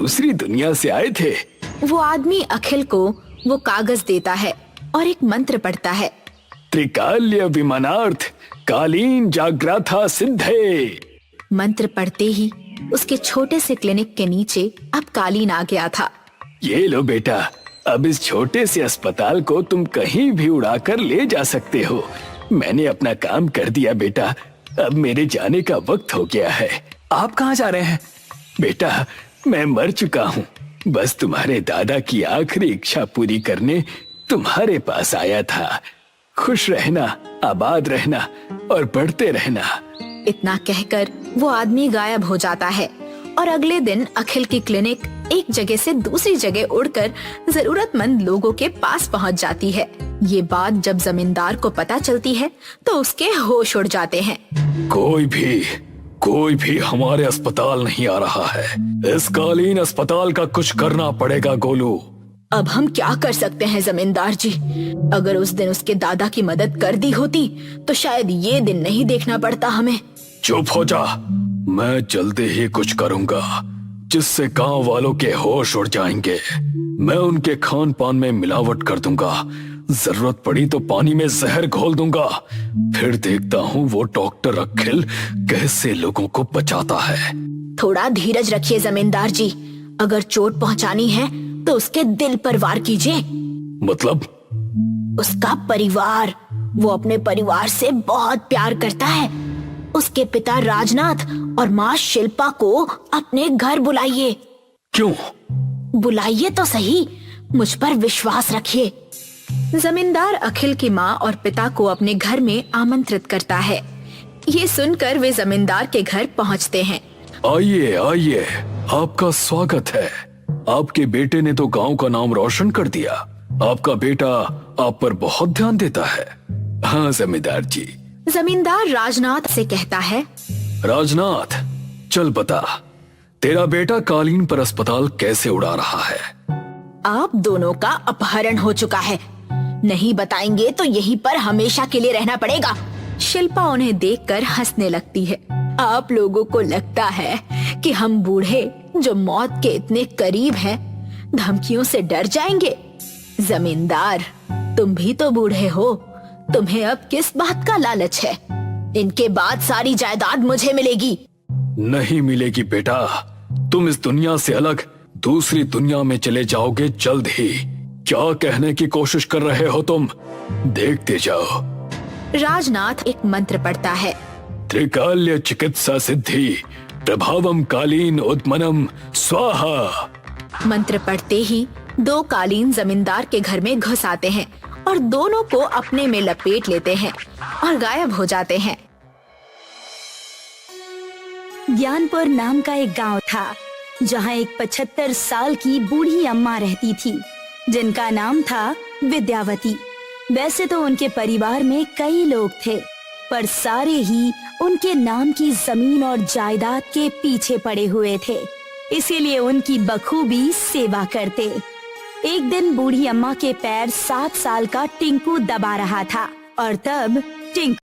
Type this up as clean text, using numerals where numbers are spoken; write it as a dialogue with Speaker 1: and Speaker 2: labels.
Speaker 1: दूसरी दुनिया से आए थे।
Speaker 2: वो आदमी अखिल को वो कागज देता है और एक मंत्र पढ़ता है।
Speaker 1: त्रिकाल्य विमानार्थ कालीन जाग्रथा सिद्धे।
Speaker 2: मंत्र पढ़ते ही उसके छोटे से क्लिनिक के नीचे अब कालीन आ गया था।
Speaker 1: ये लो बेटा, अब इस छोटे से अस्पताल को तुम कहीं भी उड़ाकर ले जा सकते हो। मैंने अपना काम कर दिया बेटा, अब मेरे जाने का वक्त हो गया है।
Speaker 3: आप कहाँ जा रहे हैं?
Speaker 1: बेटा, मैं मर चुका हूँ, बस तुम्हारे दादा की आखिरी इच्छा पूरी करने तुम्हारे पास आया था। खुश रहना, आबाद रहना और बढ़ते रहना।
Speaker 2: इतना कहकर वो आदमी गायब हो जाता है और अगले दिन अखिल की क्लिनिक एक जगह से दूसरी जगह उड़कर जरूरतमंद लोगों के पास पहुंच जाती है। ये बात जब जमींदार को पता चलती है तो उसके होश उड़ जाते हैं।
Speaker 1: कोई भी हमारे अस्पताल नहीं आ रहा है। इस कालीन अस्पताल का कुछ करना पड़ेगा गोलू।
Speaker 2: अब हम क्या कर सकते हैं जमींदार जी? अगर उस दिन उसके दादा की मदद कर दी होती तो शायद ये दिन नहीं देखना पड़ता हमें।
Speaker 1: चुप हो जा, मैं जल्दी ही कुछ करूंगा जिससे गांव वालों के होश उड़ जाएंगे। मैं उनके खान पान में मिलावट कर दूंगा, जरूरत पड़ी तो पानी में जहर घोल दूंगा। फिर देखता हूँ वो डॉक्टर अखिल कैसे लोगों को बचाता है।
Speaker 2: थोड़ा धीरज रखिए जमींदार जी, अगर चोट पहुंचानी है तो उसके दिल पर वार कीजिए।
Speaker 1: मतलब?
Speaker 2: उसका परिवार, वो अपने परिवार से बहुत प्यार करता है। उसके पिता राजनाथ और माँ शिल्पा को अपने घर बुलाइए।
Speaker 1: क्यों?
Speaker 2: बुलाइए तो सही, मुझ पर विश्वास रखिए। जमींदार अखिल की माँ और पिता को अपने घर में आमंत्रित करता है। ये सुनकर वे जमींदार के घर पहुँचते हैं।
Speaker 1: आइए आइए, आपका स्वागत है। आपके बेटे ने तो गांव का नाम रोशन कर दिया। आपका बेटा आप पर बहुत ध्यान देता है। हाँ जमींदार जी।
Speaker 2: जमींदार राजनाथ से कहता है,
Speaker 1: राजनाथ, चल बता, तेरा बेटा कालीन पर अस्पताल कैसे उड़ा रहा है?
Speaker 2: आप दोनों का अपहरण हो चुका है। नहीं बताएंगे तो यहीं पर हमेशा के लिए रहना पड़ेगा। शिल्पा उन्हें देखकर हंसने लगती है। आप लोगों को लगता है कि हम बूढ़े जो मौत के इतने करीब हैं, धमकियों से डर जाएंगे? जमींदार, तुम भी तो बूढ़े हो, तुम्हें अब किस बात का लालच है? इनके बाद सारी जायदाद मुझे मिलेगी।
Speaker 1: नहीं मिलेगी बेटा, तुम इस दुनिया से अलग दूसरी दुनिया में चले जाओगे जल्द ही। क्या कहने की कोशिश कर रहे हो तुम? देखते जाओ।
Speaker 2: राजनाथ एक मंत्र पढ़ता है।
Speaker 1: त्रिकाल्य चिकित्सा सिद्धि प्रभावम कालीन उद्मनम स्वाहा।
Speaker 2: मंत्र पढ़ते ही दो कालीन जमींदार के घर में घुस आते हैं और दोनों को अपने में लपेट लेते हैं और गायब हो जाते हैं।
Speaker 4: ज्ञानपुर नाम का एक गांव था जहां एक 75 साल की बूढ़ी अम्मा रहती थी जिनका नाम था विद्यावती। वैसे तो उनके परिवार में कई लोग थे, पर सारे ही उनके नाम की जमीन और जायदाद के पीछे पड़े हुए थे, इसीलिए उनकी बखूबी सेवा करते। एक दिन बूढ़ी अम्मा के पैर 7 साल का टिंकू दबा रहा था और तब टिंकू